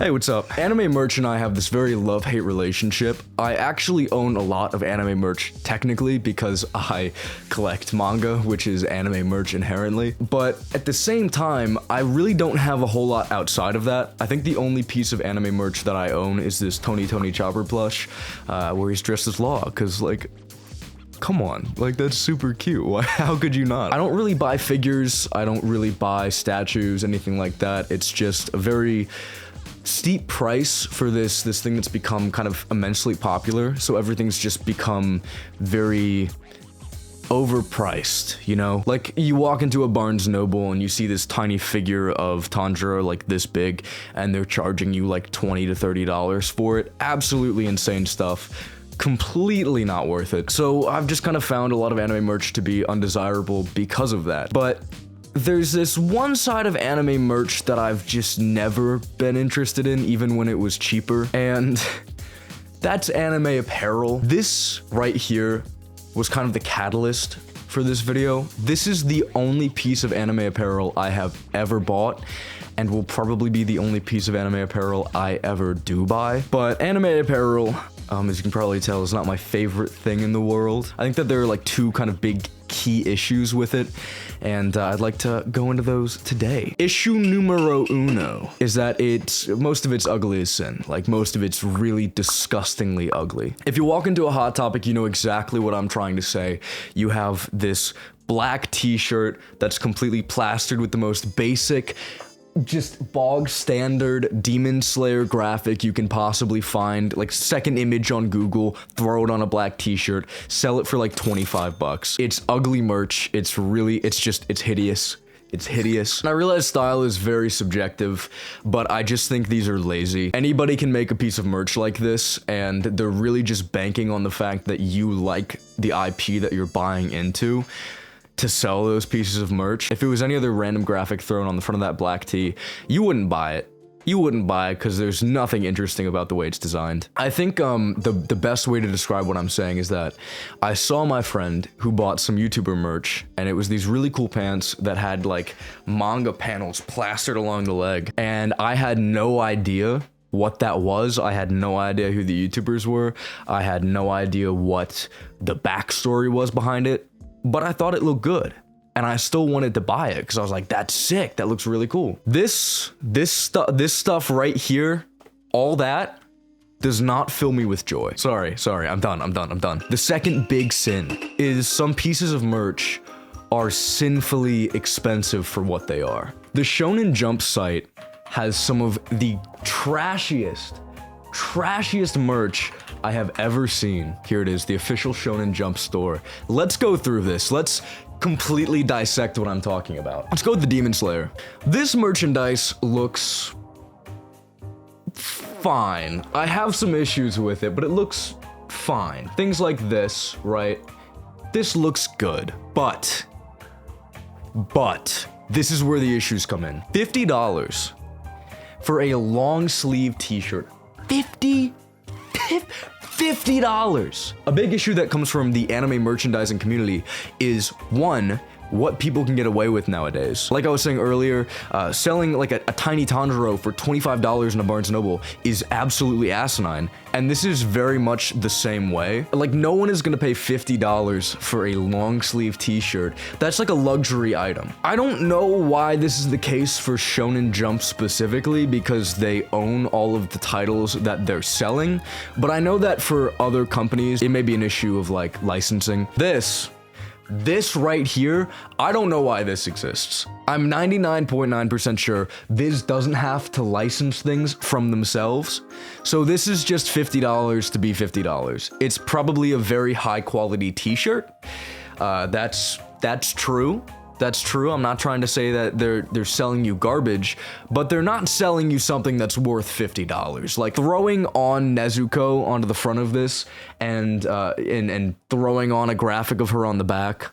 Hey, what's up? Anime merch and I have this very love-hate relationship. I actually own a lot of anime merch technically because I collect manga, which is anime merch inherently. But at the same time, I really don't have a whole lot outside of that. I think the only piece of anime merch that I own is this Tony Chopper plush, where he's dressed as Law, because like, come on, like that's super cute. Why? How could you not? I don't really buy figures. I don't really buy statues, anything like that. It's just a very steep price for this thing that's become kind of immensely popular. So everything's just become very overpriced, you know? Like you walk into a Barnes Noble and you see this tiny figure of Tanjiro like this big and they're charging you like $20 to $30 for it. Absolutely insane stuff. Completely not worth it. So I've just kind of found a lot of anime merch to be undesirable because of that. But there's this one side of anime merch that I've just never been interested in, even when it was cheaper, and that's anime apparel. This right here was kind of the catalyst for this video. This is the only piece of anime apparel I have ever bought, and will probably be the only piece of anime apparel I ever do buy. But anime apparel, as you can probably tell, is not my favorite thing in the world. I think that there are like two kind of big key issues with it, and I'd like to go into those today. Issue numero uno is that most of it's ugly as sin. Like most of it's really disgustingly ugly. If you walk into a Hot Topic, you know exactly what I'm trying to say. You have this black t-shirt that's completely plastered with the most basic, just bog standard Demon Slayer graphic you can possibly find, like second image on Google, throw it on a black t-shirt, sell it for like 25 bucks. It's ugly merch. It's hideous. It's hideous. And I realize style is very subjective, but I just think these are lazy. Anybody can make a piece of merch like this, and they're really just banking on the fact that you like the IP that you're buying into to sell those pieces of merch. If it was any other random graphic thrown on the front of that black tee, you wouldn't buy it. You wouldn't buy it because there's nothing interesting about the way it's designed. I think the best way to describe what I'm saying is that I saw my friend who bought some YouTuber merch, and it was these really cool pants that had like manga panels plastered along the leg, and I had no idea what that was. I had no idea who the YouTubers were. I had no idea what the backstory was behind it. But I thought it looked good, and I still wanted to buy it because I was like, that's sick, that looks really cool. This stuff right here, all that does not fill me with joy. Sorry, I'm done. The second big sin is some pieces of merch are sinfully expensive for what they are. The Shonen Jump site has some of the trashiest merch I have ever seen. Here it is, the official Shonen Jump store. Let's go through this. Let's completely dissect what I'm talking about. Let's go with the Demon Slayer. This merchandise looks fine. I have some issues with it, but it looks fine. Things like this, right? This looks good, but this is where the issues come in. $50 for a long sleeve t-shirt. $50. A big issue that comes from the anime merchandising community is, one, what people can get away with nowadays. Like I was saying earlier, selling like a tiny Tanjiro for $25 in a Barnes Noble is absolutely asinine, and this is very much the same way. Like no one is gonna pay $50 for a long sleeve t-shirt. That's like a luxury item. I don't know why this is the case for Shonen Jump specifically, because they own all of the titles that they're selling, but I know that for other companies, it may be an issue of like licensing. This right here, I don't know why this exists. I'm 99.9% sure Viz doesn't have to license things from themselves. So this is just $50 to be $50. It's probably a very high quality t-shirt. That's true. That's true. I'm not trying to say that they're selling you garbage, but they're not selling you something that's worth $50. Like throwing on Nezuko onto the front of this and throwing on a graphic of her on the back,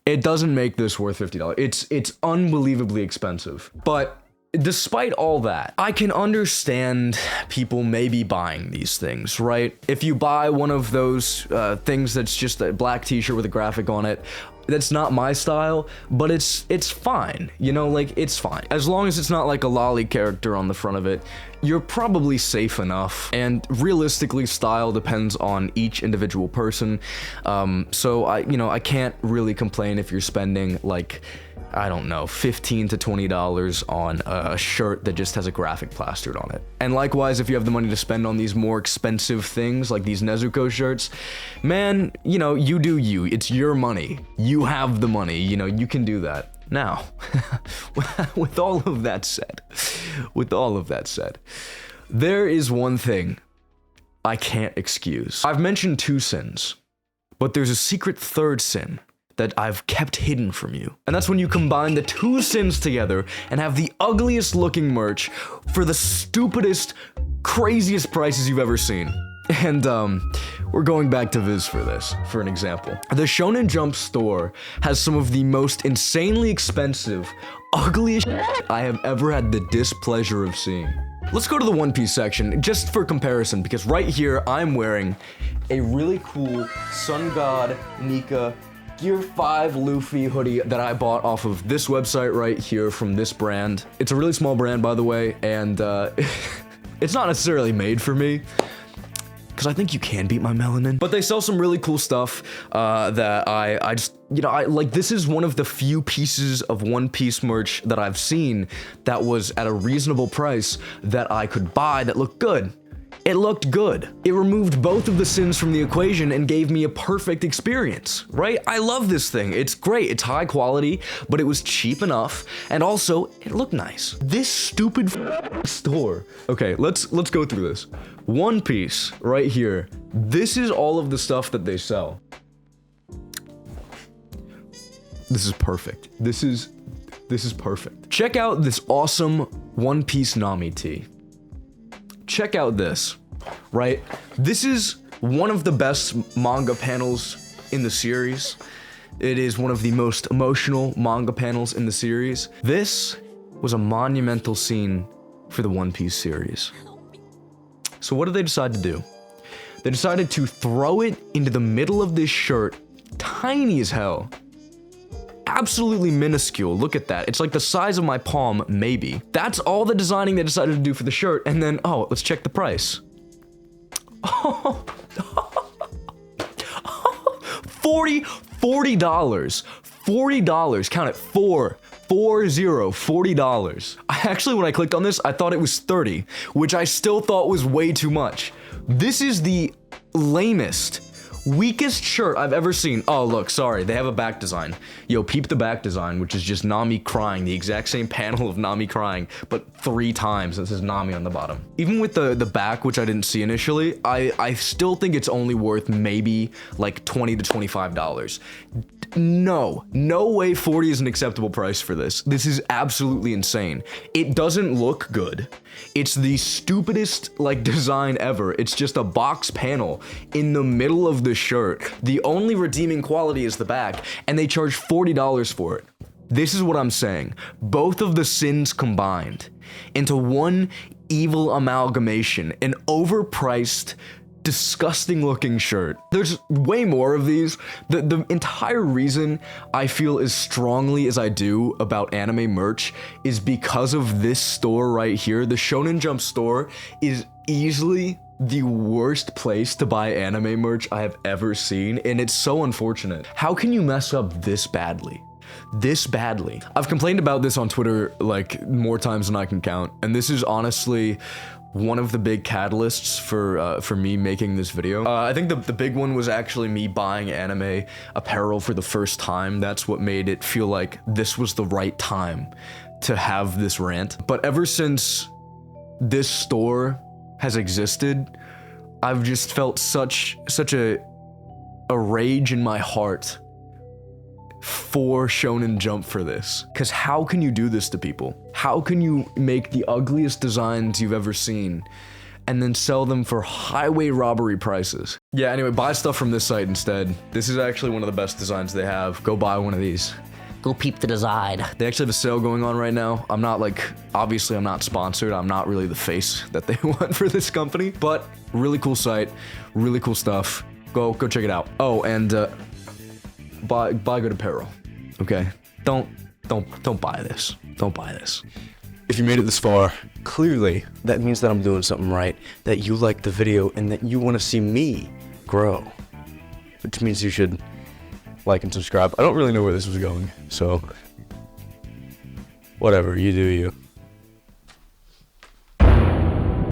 it doesn't make this worth $50. It's unbelievably expensive. But despite all that, I can understand people maybe buying these things, right? If you buy one of those things that's just a black t-shirt with a graphic on it, That's not my style, but it's fine. You know, like, it's fine. As long as it's not like a lolly character on the front of it, you're probably safe enough. And realistically, style depends on each individual person. So I can't really complain if you're spending like, I don't know, $15 to $20 on a shirt that just has a graphic plastered on it. And likewise, if you have the money to spend on these more expensive things, like these Nezuko shirts, man, you know, you do you. It's your money. You have the money, you know, you can do that. Now, with all of that said, there is one thing I can't excuse. I've mentioned 2 sins, but there's a secret third sin that I've kept hidden from you. And that's when you combine the 2 sins together and have the ugliest looking merch for the stupidest, craziest prices you've ever seen. And we're going back to Viz for this, for an example. The Shonen Jump store has some of the most insanely expensive, ugliest I have ever had the displeasure of seeing. Let's go to the One Piece section, just for comparison, because right here I'm wearing a really cool Sun God Nika Gear 5 Luffy hoodie that I bought off of this website right here from this brand. It's a really small brand, by the way, and it's not necessarily made for me, because I think you can beat my melanin. But they sell some really cool stuff that I just, you know, like, this is one of the few pieces of One Piece merch that I've seen that was at a reasonable price that I could buy that looked good. It looked good. It removed both of the sins from the equation and gave me a perfect experience, right? I love this thing. It's great. It's high quality, but it was cheap enough, and also it looked nice. This stupid store. Okay, let's go through this. One Piece right here. This is all of the stuff that they sell. This is perfect. This is perfect. Check out this awesome One Piece Nami tee. Check out this, right? This is one of the best manga panels in the series. It is one of the most emotional manga panels in the series. This was a monumental scene for the One Piece series. So what did they decide to do? They decided to throw it into the middle of this shirt, tiny as hell. Absolutely minuscule. Look at that. It's like the size of my palm, maybe. That's all the designing they decided to do for the shirt, and then, oh, let's check the price. Oh, $40. $40. Count it. $40. When I clicked on this, I thought it was 30, which I still thought was way too much. This is the lamest, weakest shirt I've ever seen. Oh, look, sorry, they have a back design. Yo, peep the back design, which is just Nami crying, the exact same panel of Nami crying, but 3 times. It says Nami on the bottom. Even with the back, which I didn't see initially, I still think it's only worth maybe like $20 to $25. No way 40 is an acceptable price for this. This is absolutely insane. It doesn't look good. It's the stupidest, like, design ever. It's just a box panel in the middle of the shirt. The only redeeming quality is the back, and they charge $40 for it. This is what I'm saying. Both of the sins combined into one evil amalgamation, an overpriced, disgusting looking shirt. There's way more of these. The entire reason I feel as strongly as I do about anime merch is because of this store right here. The Shonen Jump store is easily the worst place to buy anime merch I have ever seen, and it's so unfortunate. How can you mess up this badly? This badly. I've complained about this on Twitter like more times than I can count, and this is honestly one of the big catalysts for me making this video. I think the big one was actually me buying anime apparel for the first time. That's what made it feel like this was the right time to have this rant. But ever since this store has existed, I've just felt such a rage in my heart for Shonen Jump for this. Because how can you do this to people? How can you make the ugliest designs you've ever seen and then sell them for highway robbery prices? Yeah, anyway, buy stuff from this site instead. This is actually one of the best designs they have. Go buy one of these. Go peep the design. They actually have a sale going on right now. I'm not obviously I'm not sponsored. I'm not really the face that they want for this company, but really cool site, really cool stuff. Go check it out. Oh, and buy good apparel. Okay? Don't buy this. Don't buy this. If you made it this far, clearly that means that I'm doing something right, that you liked the video, and that you want to see me grow. Which means you should like and subscribe. I don't really know where this was going, so whatever, you do you.